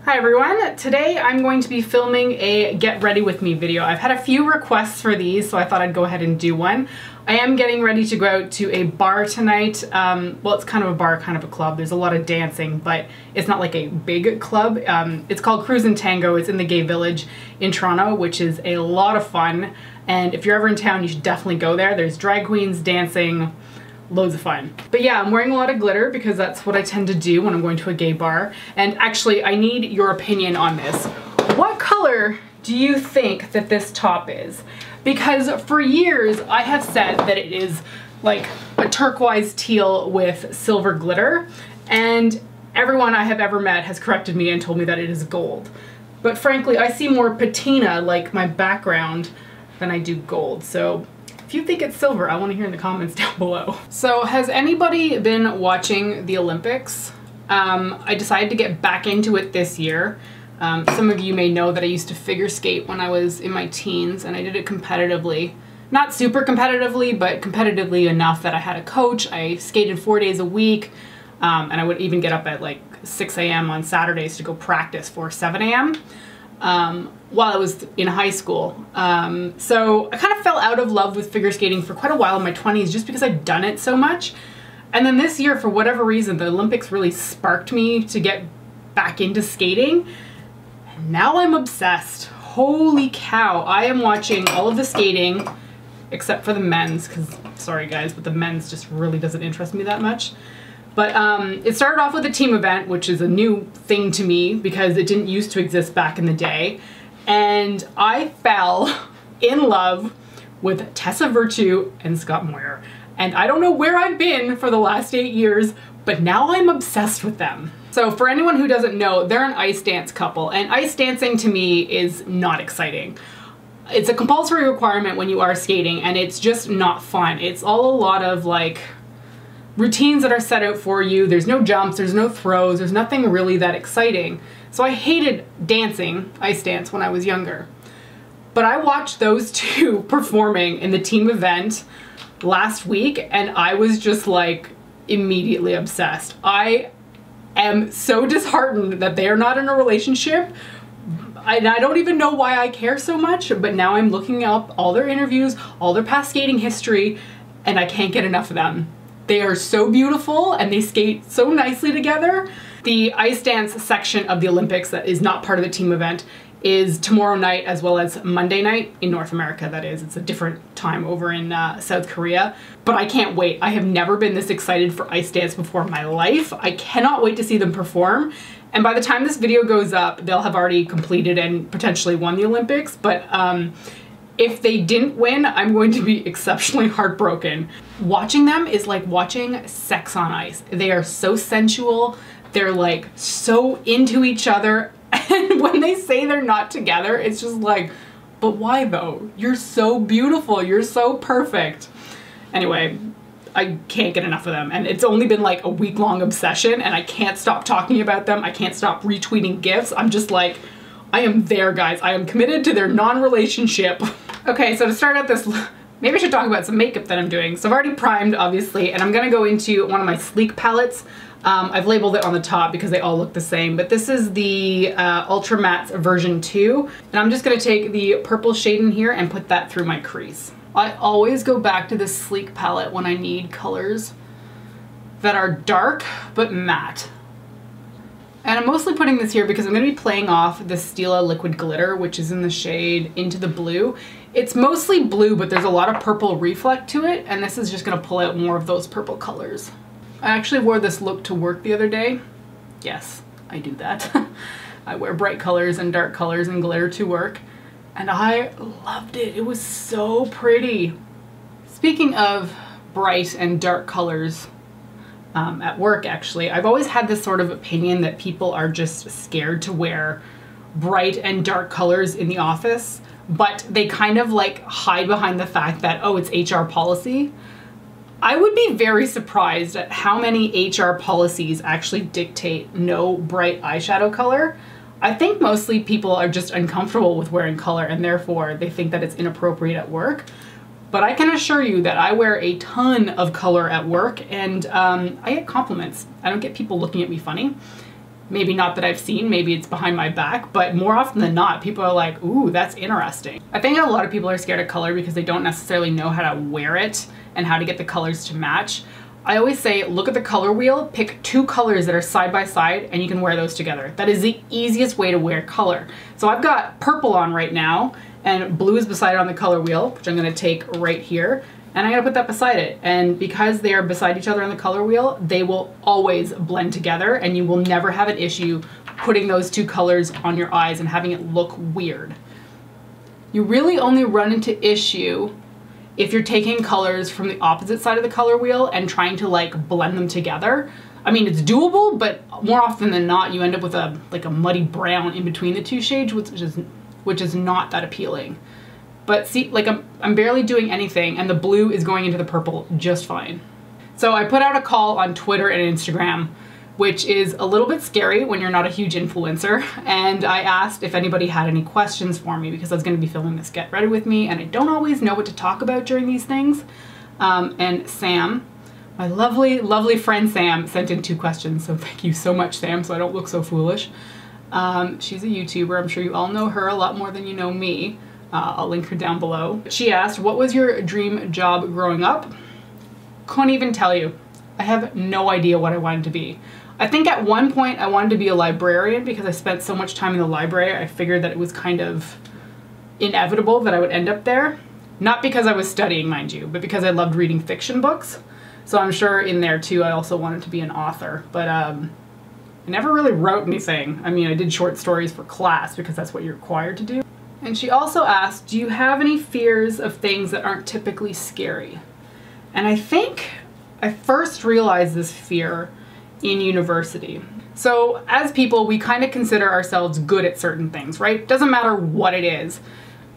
Hi everyone, today I'm going to be filming a get ready with me video. I've had a few requests for these, so I thought I'd go ahead and do one. I am getting ready to go out to a bar tonight. Well, it's kind of a bar, kind of a club. There's a lot of dancing, but it's not like a big club. It's called Cruise and Tango. It's in the Gay Village in Toronto, which is a lot of fun. And if you're ever in town, you should definitely go there. There's drag queens, dancing, loads of fun. But yeah, I'm wearing a lot of glitter because that's what I tend to do when I'm going to a gay bar. And actually, I need your opinion on this. What color do you think that this top is? Because for years, I have said that it is like a turquoise teal with silver glitter. And everyone I have ever met has corrected me and told me that it is gold. But frankly, I see more patina like my background than I do gold. So if you think it's silver, I want to hear in the comments down below. So has anybody been watching the Olympics? I decided to get back into it this year. Some of you may know that I used to figure skate when I was in my teens, and I did it competitively. Not super competitively, but competitively enough that I had a coach. I skated 4 days a week, and I would even get up at like 6 a.m. on Saturdays to go practice for 7 a.m. While I was in high school. So I kind of fell out of love with figure skating for quite a while in my 20s just because I'd done it so much. And then this year, for whatever reason, the Olympics really sparked me to get back into skating. And now I'm obsessed. Holy cow. I am watching all of the skating, except for the men's, because sorry guys, but the men's just really doesn't interest me that much. But it started off with a team event, which is a new thing to me because it didn't used to exist back in the day. And I fell in love with Tessa and Scott Moir. And I don't know where I've been for the last 8 years, but now I'm obsessed with them. So for anyone who doesn't know, they're an ice dance couple, and ice dancing to me is not exciting. It's a compulsory requirement when you are skating, and it's just not fun. It's all a lot of like routines that are set out for you. There's no jumps, there's no throws, there's nothing really that exciting. So I hated dancing, ice dance, when I was younger. But I watched those two performing in the team event last week, and I was just like immediately obsessed. I am so disheartened that they are not in a relationship. I don't even know why I care so much, but now I'm looking up all their interviews, all their past skating history, and I can't get enough of them. They are so beautiful and they skate so nicely together. The ice dance section of the Olympics that is not part of the team event is tomorrow night as well as Monday night in North America, that is. It's a different time over in South Korea. But I can't wait. I have never been this excited for ice dance before in my life. I cannot wait to see them perform. And by the time this video goes up, they'll have already completed and potentially won the Olympics. But if they didn't win, I'm going to be exceptionally heartbroken. Watching them is like watching sex on ice. They are so sensual. They're like so into each other. And when they say they're not together, it's just like, but why though? You're so beautiful. You're so perfect. Anyway, I can't get enough of them. And it's only been like a week-long obsession, and I can't stop talking about them. I can't stop retweeting GIFs. I'm just like, I am there, guys. I am committed to their non-relationship. Okay, so to start out this, maybe I should talk about some makeup that I'm doing. So I've already primed, obviously, and I'm gonna go into one of my sleek palettes. I've labeled it on the top because they all look the same, but this is the Ultra Mattes version 2, and I'm just gonna take the purple shade in here and put that through my crease. I always go back to this sleek palette when I need colors that are dark but matte. And I'm mostly putting this here because I'm going to be playing off the Stila Liquid Glitter, which is in the shade Into the Blue. It's mostly blue, but there's a lot of purple reflect to it, and this is just going to pull out more of those purple colors. I actually wore this look to work the other day. Yes, I do that. I wear bright colors and dark colors and glitter to work, and I loved it. It was so pretty. Speaking of bright and dark colors, at work actually, I've always had this sort of opinion that people are just scared to wear bright and dark colors in the office, but they kind of like hide behind the fact that, oh, it's HR policy. I would be very surprised at how many HR policies actually dictate no bright eyeshadow color. I think mostly people are just uncomfortable with wearing color, and therefore they think that it's inappropriate at work. But I can assure you that I wear a ton of color at work, and I get compliments. I don't get people looking at me funny. Maybe not that I've seen, maybe it's behind my back, but more often than not, people are like, ooh, that's interesting. I think a lot of people are scared of color because they don't necessarily know how to wear it and how to get the colors to match. I always say, look at the color wheel, pick 2 colors that are side by side, and you can wear those together. That is the easiest way to wear color. So I've got purple on right now, and blue is beside it on the color wheel, which I'm gonna take right here, and I'm gonna put that beside it. And because they are beside each other on the color wheel, they will always blend together, and you will never have an issue putting those 2 colors on your eyes and having it look weird. You really only run into issue if you're taking colors from the opposite side of the color wheel and trying to like blend them together. I mean, it's doable, but more often than not, you end up with a muddy brown in between the 2 shades, which is not that appealing. But see, like I'm barely doing anything, and the blue is going into the purple just fine. So I put out a call on Twitter and Instagram, which is a little bit scary when you're not a huge influencer. And I asked if anybody had any questions for me because I was gonna be filming this Get Ready With Me and I don't always know what to talk about during these things. And Sam, my lovely, lovely friend Sam, sent in 2 questions. So thank you so much, Sam, so I don't look so foolish. She's a YouTuber. I'm sure you all know her a lot more than you know me. I'll link her down below. She asked, what was your dream job growing up? Couldn't even tell you. I have no idea what I wanted to be. I think at one point I wanted to be a librarian because I spent so much time in the library. I figured that it was kind of inevitable that I would end up there. Not because I was studying, mind you, but because I loved reading fiction books. So I'm sure in there too I also wanted to be an author, but I never really wrote anything. I mean, I did short stories for class because that's what you're required to do. And she also asked, do you have any fears of things that aren't typically scary? And I think I first realized this fear in university. So as people, we kind of consider ourselves good at certain things, right? Doesn't matter what it is.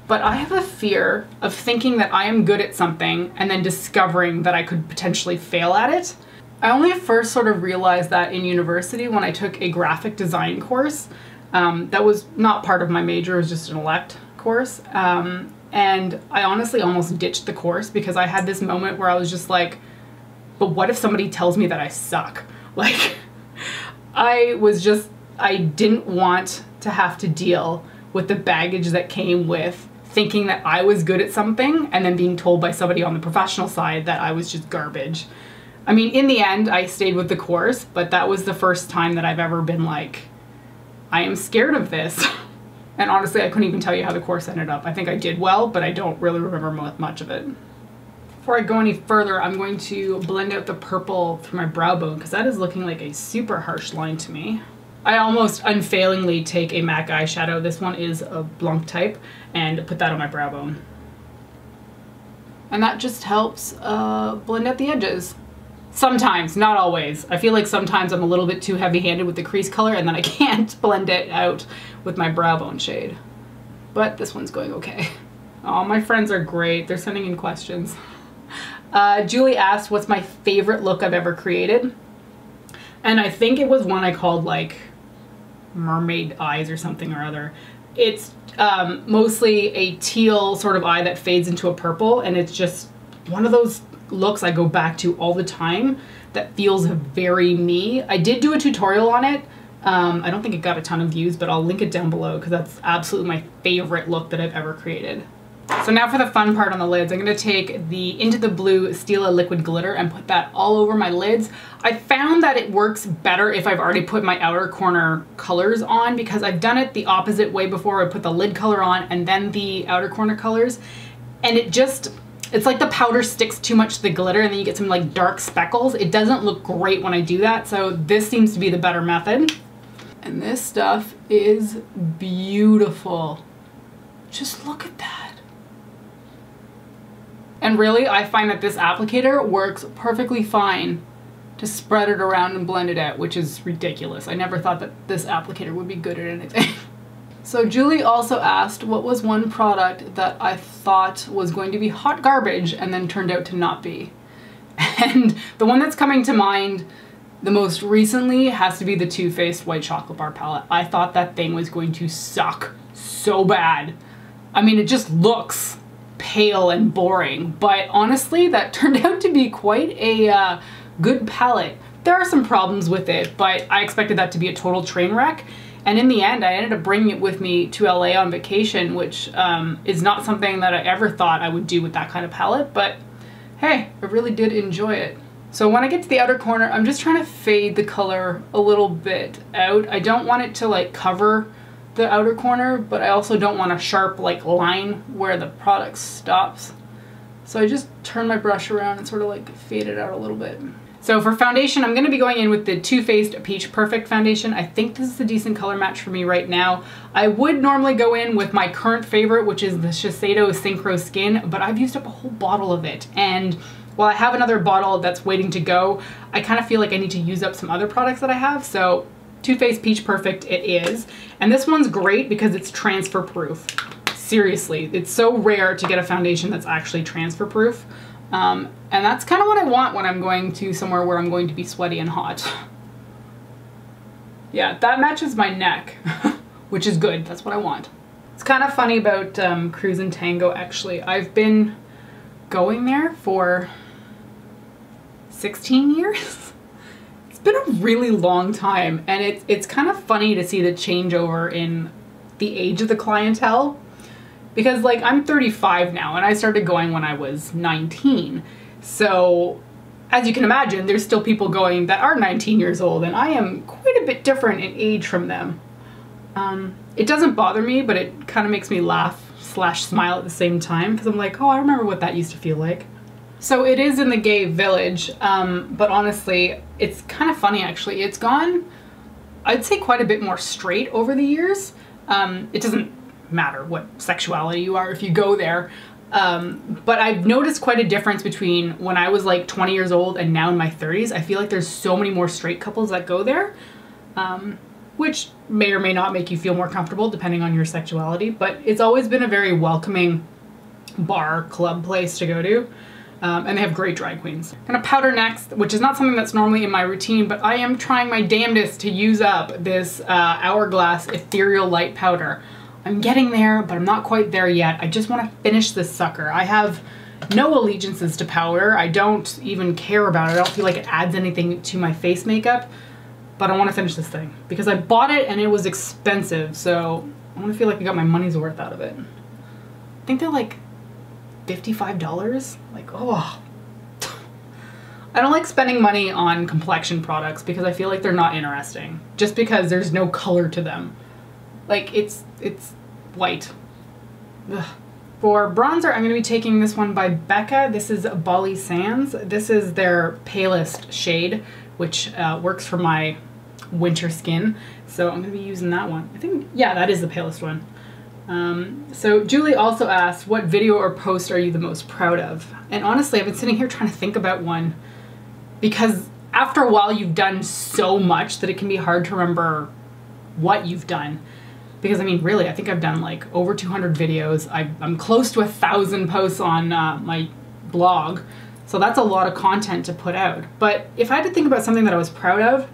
But I have a fear of thinking that I am good at something and then discovering that I could potentially fail at it. I only first sort of realized that in university when I took a graphic design course. That was not part of my major, it was just an elect course. And I honestly almost ditched the course because I had this moment where I was just like, but what if somebody tells me that I suck? Like, I didn't want to have to deal with the baggage that came with thinking that I was good at something and then being told by somebody on the professional side that I was just garbage. I mean, in the end, I stayed with the course, but that was the first time that I've ever been like, I am scared of this. And honestly, I couldn't even tell you how the course ended up. I think I did well, but I don't really remember much of it. Before I go any further, I'm going to blend out the purple through my brow bone because that is looking like a super harsh line to me. I almost unfailingly take a MAC eyeshadow. This one is a Blanc Type, and put that on my brow bone. And that just helps blend out the edges. Sometimes, not always. I feel like sometimes I'm a little bit too heavy-handed with the crease color and then I can't blend it out with my brow bone shade. But this one's going okay. Oh, my friends are great. They're sending in questions. Julie asked, what's my favorite look I've ever created? And I think it was one I called like mermaid eyes or something or other. It's mostly a teal sort of eye that fades into a purple, and it's just one of those looks I go back to all the time that feels very me. I did do a tutorial on it. I don't think it got a ton of views, but I'll link it down below because that's absolutely my favorite look that I've ever created. So now for the fun part on the lids, I'm going to take the Into the Blue Stila liquid glitter and put that all over my lids. I found that it works better if I've already put my outer corner colors on because I've done it the opposite way before. I put the lid color on and then the outer corner colors, and it's like the powder sticks too much to the glitter and then you get some like dark speckles. It doesn't look great when I do that, so this seems to be the better method. And this stuff is beautiful. Just look at that. And really, I find that this applicator works perfectly fine to spread it around and blend it out, which is ridiculous. I never thought that this applicator would be good at anything. So Julie also asked, what was one product that I thought was going to be hot garbage and then turned out to not be? And the one that's coming to mind the most recently has to be the Too Faced White Chocolate Bar palette. I thought that thing was going to suck so bad. I mean, it just looks pale and boring, but honestly, that turned out to be quite a good palette. there are some problems with it, but I expected that to be a total train wreck. And in the end, I ended up bringing it with me to LA on vacation, which is not something that I ever thought I would do with that kind of palette, but hey, I really did enjoy it. So when I get to the outer corner, I'm just trying to fade the color a little bit out. I don't want it to like cover the outer corner, but I also don't want a sharp like line where the product stops. So I just turn my brush around and sort of like fade it out a little bit. So for foundation, I'm going to be going in with the Too Faced Peach Perfect foundation. I think this is a decent color match for me right now. I would normally go in with my current favorite, which is the Shiseido Synchro Skin, but I've used up a whole bottle of it. And while I have another bottle that's waiting to go, I kind of feel like I need to use up some other products that I have. So Too Faced Peach Perfect it is. And this one's great because it's transfer proof. Seriously, it's so rare to get a foundation that's actually transfer proof. And that's kind of what I want when I'm going to somewhere where I'm going to be sweaty and hot. Yeah, that matches my neck, which is good. That's what I want. It's kind of funny about Cruise and Tango, actually. I've been going there for 16 years. It's been a really long time, and it's kind of funny to see the changeover in the age of the clientele. Because like I'm 35 now and I started going when I was 19. So as you can imagine, there's still people going that are 19 years old and I am quite a bit different in age from them. It doesn't bother me, but it kind of makes me laugh / smile at the same time because I'm like, oh, I remember what that used to feel like. So it is in the gay village, but honestly, it's kind of funny actually. It's gone, I'd say, quite a bit more straight over the years. It doesn't matter what sexuality you are if you go there. But I've noticed quite a difference between when I was like 20 years old and now in my 30s. I feel like there's so many more straight couples that go there, which may or may not make you feel more comfortable depending on your sexuality, but it's always been a very welcoming bar club place to go to. And they have great drag queens. I'm gonna powder next, which is not something that's normally in my routine, but I am trying my damnedest to use up this Hourglass Ethereal Light Powder. I'm getting there, but I'm not quite there yet. I just want to finish this sucker. I have no allegiances to powder. I don't even care about it. I don't feel like it adds anything to my face makeup, but I want to finish this thing because I bought it and it was expensive. So I want to feel like I got my money's worth out of it. I think they're like $55. Like, oh. I don't like spending money on complexion products because I feel like they're not interesting just because there's no color to them. Like it's white. Ugh. For bronzer, I'm going to be taking this one by Becca. This is Bali Sands. This is their palest shade, which works for my winter skin. So I'm going to be using that one. I think, yeah, that is the palest one. So Julie also asked, what video or post are you the most proud of? And honestly, I've been sitting here trying to think about one because after a while you've done so much that it can be hard to remember what you've done. Because I mean, really, I think I've done like over 200 videos. I'm close to 1,000 posts on my blog. So that's a lot of content to put out. But if I had to think about something that I was proud of,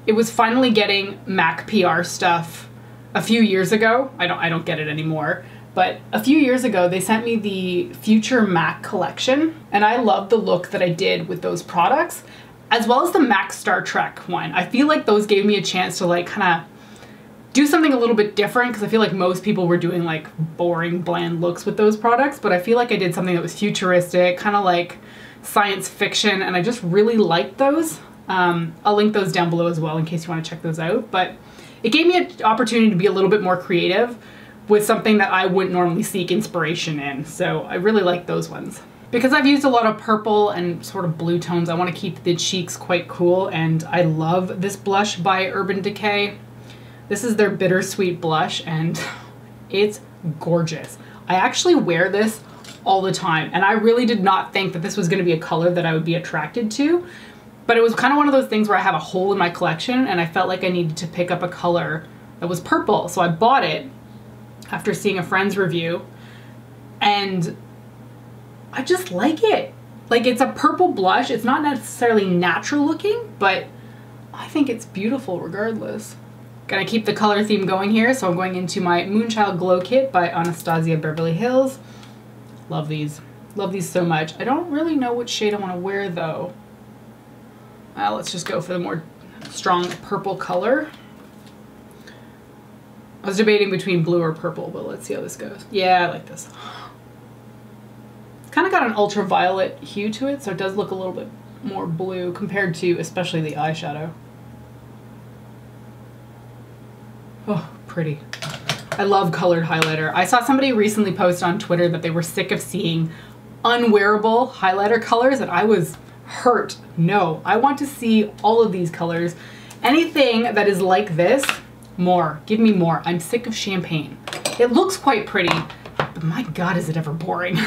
it was finally getting Mac PR stuff a few years ago. I don't get it anymore. But a few years ago, they sent me the Future Mac collection. And I loved the look that I did with those products, as well as the Mac Star Trek one. I feel like those gave me a chance to like kind of do something a little bit different because I feel like most people were doing like boring, bland looks with those products, but I feel like I did something that was futuristic, kind of like science fiction, and I just really liked those. I'll link those down below as well in case you want to check those out, but it gave me an opportunity to be a little bit more creative with something that I wouldn't normally seek inspiration in, so I really like those ones. Because I've used a lot of purple and sort of blue tones, I want to keep the cheeks quite cool, and I love this blush by Urban Decay. This is their Bittersweet blush and it's gorgeous. I actually wear this all the time and I really did not think that this was going to be a color that I would be attracted to, but it was kind of one of those things where I have a hole in my collection and I felt like I needed to pick up a color that was purple. So I bought it after seeing a friend's review and I just like it. Like, it's a purple blush. It's not necessarily natural looking, but I think it's beautiful regardless. Gonna keep the color theme going here, so I'm going into my Moonchild Glow Kit by Anastasia Beverly Hills. Love these. Love these so much. I don't really know which shade I want to wear though. Let's just go for the more strong purple color. I was debating between blue or purple, but let's see how this goes. Yeah, I like this. It's kind of got an ultraviolet hue to it, so it does look a little bit more blue compared to especially the eyeshadow. Oh, pretty. I love colored highlighter. I saw somebody recently post on Twitter that they were sick of seeing unwearable highlighter colors, and I was hurt. No, I want to see all of these colors. Anything that is like this, more. Give me more. I'm sick of champagne. It looks quite pretty, but my God, is it ever boring.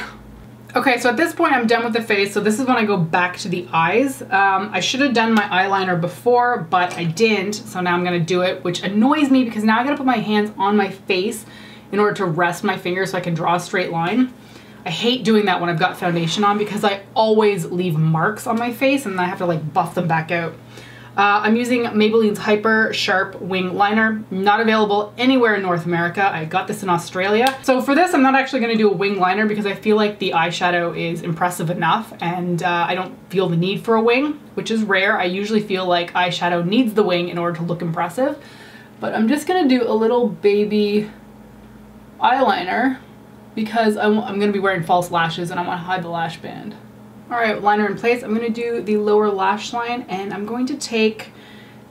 Okay, so at this point I'm done with the face, so this is when I go back to the eyes. I should have done my eyeliner before, but I didn't, so now I'm gonna do it, which annoys me because now I gotta put my hands on my face in order to rest my fingers so I can draw a straight line. I hate doing that when I've got foundation on because I always leave marks on my face and then I have to like buff them back out. I'm using Maybelline's Hyper Sharp Wing Liner, not available anywhere in North America. I got this in Australia. So for this, I'm not actually gonna do a wing liner because I feel like the eyeshadow is impressive enough and I don't feel the need for a wing, which is rare. I usually feel like eyeshadow needs the wing in order to look impressive. But I'm just gonna do a little baby eyeliner because I'm gonna be wearing false lashes and I wanna hide the lash band. All right, liner in place. I'm gonna do the lower lash line and I'm going to take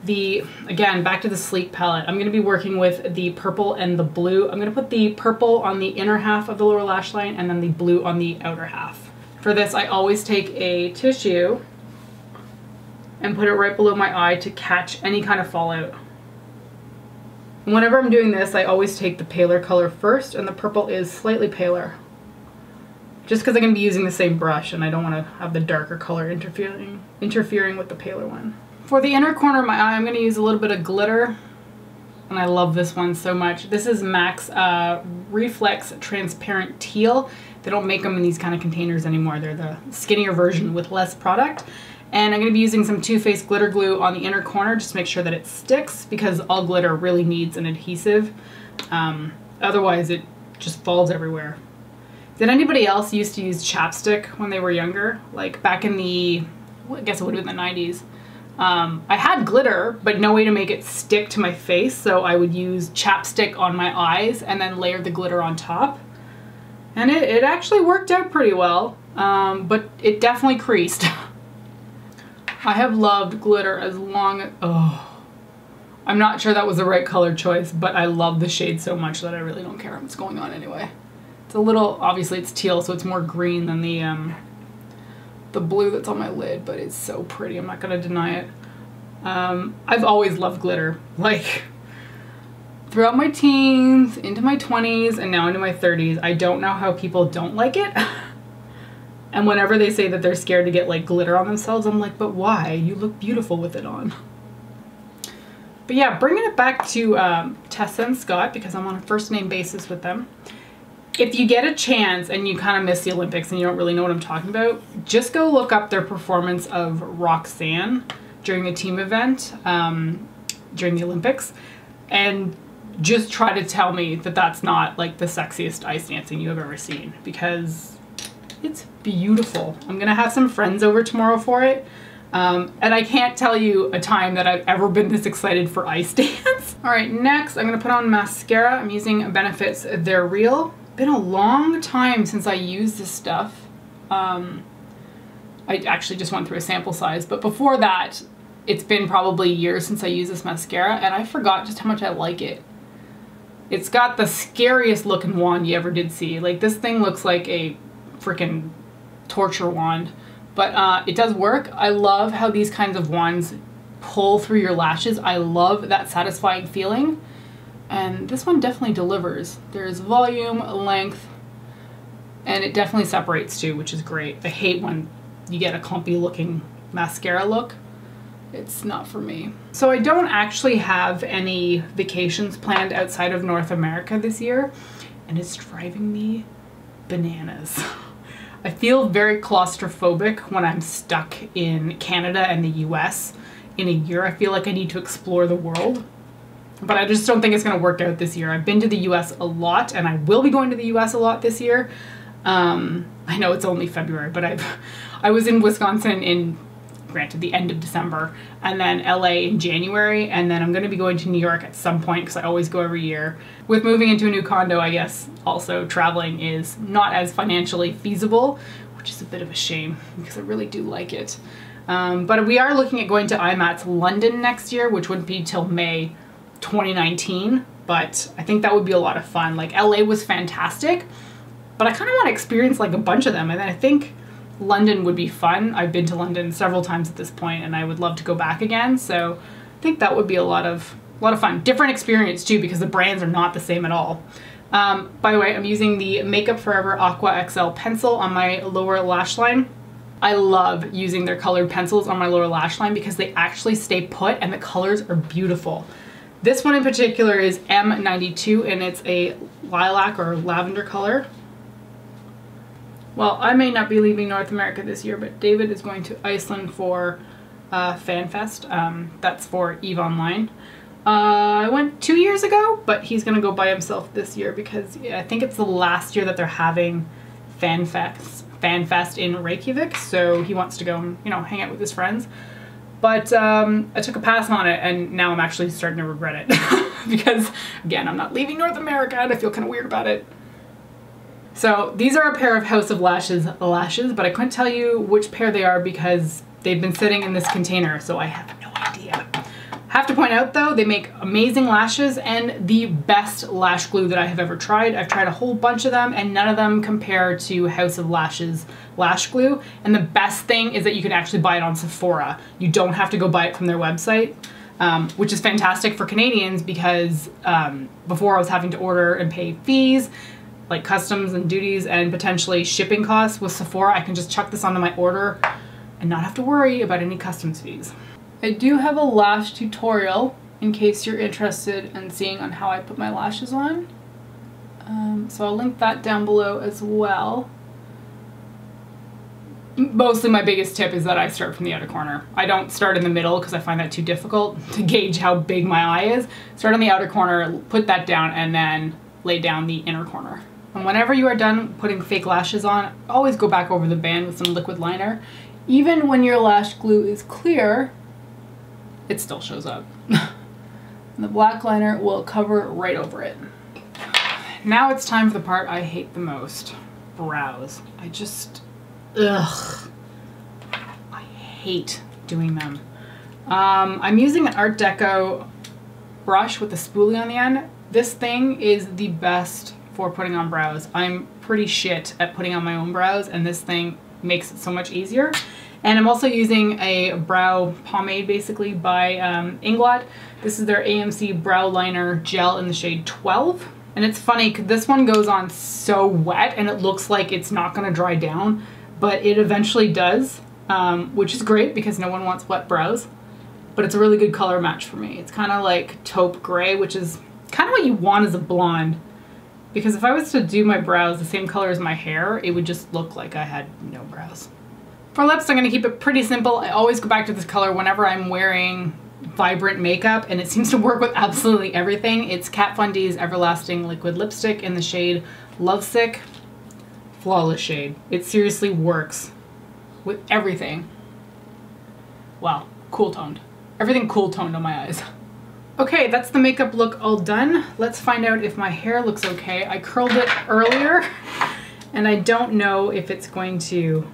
the, again, back to the sleek palette. I'm gonna be working with the purple and the blue. I'm gonna put the purple on the inner half of the lower lash line and then the blue on the outer half. For this, I always take a tissue and put it right below my eye to catch any kind of fallout. Whenever I'm doing this, I always take the paler color first, and the purple is slightly paler. Just because I'm going to be using the same brush and I don't want to have the darker color interfering with the paler one. For the inner corner of my eye, I'm going to use a little bit of glitter. And I love this one so much. This is MAC's Reflex Transparent Teal. They don't make them in these kind of containers anymore. They're the skinnier version with less product. And I'm going to be using some Too Faced glitter glue on the inner corner just to make sure that it sticks because all glitter really needs an adhesive. Otherwise it just falls everywhere. Did anybody else used to use chapstick when they were younger? Like back in the, well, I guess it would have been the 90s. I had glitter, but no way to make it stick to my face, so I would use chapstick on my eyes and then layer the glitter on top. And it actually worked out pretty well, but it definitely creased. I have loved glitter as long as, oh, I'm not sure that was the right color choice, but I love the shade so much that I really don't care what's going on anyway. It's a little, obviously it's teal, so it's more green than the blue that's on my lid, but it's so pretty, I'm not gonna deny it. I've always loved glitter, like throughout my teens, into my 20s, and now into my 30s. I don't know how people don't like it. And whenever they say that they're scared to get like glitter on themselves, I'm like, but why? You look beautiful with it on. But yeah, bringing it back to Tessa and Scott, because I'm on a first name basis with them. If you get a chance and you kind of miss the Olympics and you don't really know what I'm talking about, just go look up their performance of Roxanne during a team event during the Olympics and just try to tell me that that's not like the sexiest ice dancing you have ever seen, because it's beautiful. I'm gonna have some friends over tomorrow for it. And I can't tell you a time that I've ever been this excited for ice dance. All right, next I'm gonna put on mascara. I'm using Benefit's They're Real. Been a long time since I used this stuff. I actually just went through a sample size, but before that, it's been probably years since I used this mascara, and I forgot just how much I like it. It's got the scariest looking wand you ever did see. Like, this thing looks like a freaking torture wand, but it does work. I love how these kinds of wands pull through your lashes. I love that satisfying feeling. And this one definitely delivers. There's volume, length, and it definitely separates too, which is great. I hate when you get a clumpy looking mascara look. It's not for me. So I don't actually have any vacations planned outside of North America this year, and it's driving me bananas. I feel very claustrophobic when I'm stuck in Canada and the US in a year. I feel like I need to explore the world. But I just don't think it's going to work out this year. I've been to the US a lot, and I will be going to the US a lot this year. I know it's only February, but I was in Wisconsin in granted the end of December, and then LA in January, and then I'm going to be going to New York at some point because I always go every year. With moving into a new condo, I guess also traveling is not as financially feasible, which is a bit of a shame because I really do like it. But we are looking at going to IMATS London next year, which wouldn't be till May 2019, but I think that would be a lot of fun. Like LA was fantastic, but I kind of want to experience like a bunch of them, and then I think London would be fun. I've been to London several times at this point and I would love to go back again, so I think that would be a lot of fun. Different experience too, because the brands are not the same at all. By the way, I'm using the Makeup Forever Aqua XL pencil on my lower lash line. I love using their colored pencils on my lower lash line because they actually stay put and the colors are beautiful. This one in particular is M92 and it's a lilac or lavender color. Well, I may not be leaving North America this year, but David is going to Iceland for FanFest. That's for EVE Online. I went 2 years ago, but he's going to go by himself this year because I think it's the last year that they're having FanFest in Reykjavik, so he wants to go and, you know, hang out with his friends. But I took a pass on it, and now I'm actually starting to regret it because, again, I'm not leaving North America and I feel kind of weird about it. So these are a pair of House of Lashes lashes, but I couldn't tell you which pair they are because they've been sitting in this container, so I have no idea. Have to point out though, they make amazing lashes and the best lash glue that I have ever tried. I've tried a whole bunch of them and none of them compare to House of Lashes lash glue. And the best thing is that you can actually buy it on Sephora. You don't have to go buy it from their website, which is fantastic for Canadians because before I was having to order and pay fees, like customs and duties and potentially shipping costs. With Sephora, I can just chuck this onto my order and not have to worry about any customs fees. I do have a lash tutorial in case you're interested in seeing on how I put my lashes on. So I'll link that down below as well. Mostly my biggest tip is that I start from the outer corner. I don't start in the middle because I find that too difficult to gauge how big my eye is. Start on the outer corner, put that down, and then lay down the inner corner. And whenever you are done putting fake lashes on, always go back over the band with some liquid liner. Even when your lash glue is clear, it still shows up. The black liner will cover right over it. Now it's time for the part I hate the most. Brows. I just, ugh. I hate doing them. I'm using an Art Deco brush with a spoolie on the end. This thing is the best for putting on brows. I'm pretty shit at putting on my own brows and this thing makes it so much easier. And I'm also using a brow pomade basically by Inglot. This is their AMC Brow Liner Gel in the shade 12. And it's funny because this one goes on so wet and it looks like it's not going to dry down, but it eventually does, which is great because no one wants wet brows. But it's a really good color match for me. It's kind of like taupe gray, which is kind of what you want as a blonde. Because if I was to do my brows the same color as my hair, it would just look like I had no brows. For lips, I'm going to keep it pretty simple. I always go back to this color whenever I'm wearing vibrant makeup, and it seems to work with absolutely everything. It's Kat Von D's Everlasting Liquid Lipstick in the shade Lovesick. Flawless shade. It seriously works with everything. Wow, cool toned. Everything cool toned on my eyes. Okay, that's the makeup look all done. Let's find out if my hair looks okay. I curled it earlier, and I don't know if it's going to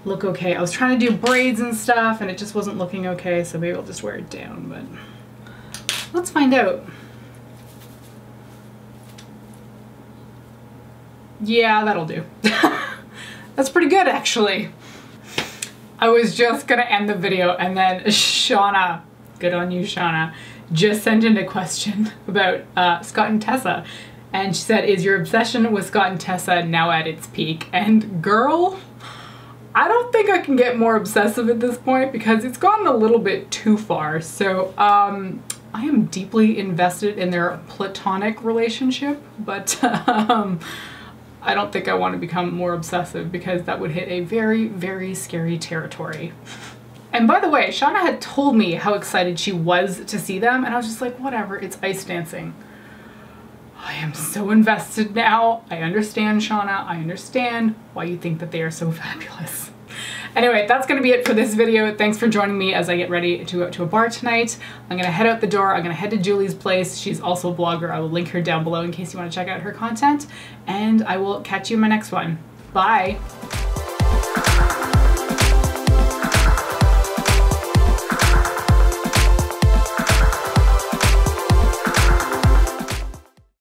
look okay. I was trying to do braids and stuff and it just wasn't looking okay, so maybe I'll just wear it down, but let's find out. Yeah, that'll do. That's pretty good actually. I was just gonna end the video and then Shauna, good on you Shauna, just sent in a question about Scott and Tessa. And she said, is your obsession with Scott and Tessa now at its peak? And girl, I don't think I can get more obsessive at this point because it's gotten a little bit too far. So I am deeply invested in their platonic relationship, but I don't think I want to become more obsessive because that would hit a very, very scary territory. And by the way, Shauna had told me how excited she was to see them, and I was just like, whatever, it's ice dancing. I am so invested now. I understand, Shauna. I understand why you think that they are so fabulous. Anyway, that's gonna be it for this video. Thanks for joining me as I get ready to go to a bar tonight. I'm gonna head out the door. I'm gonna head to Julie's place. She's also a blogger. I will link her down below in case you want to check out her content. And I will catch you in my next one. Bye.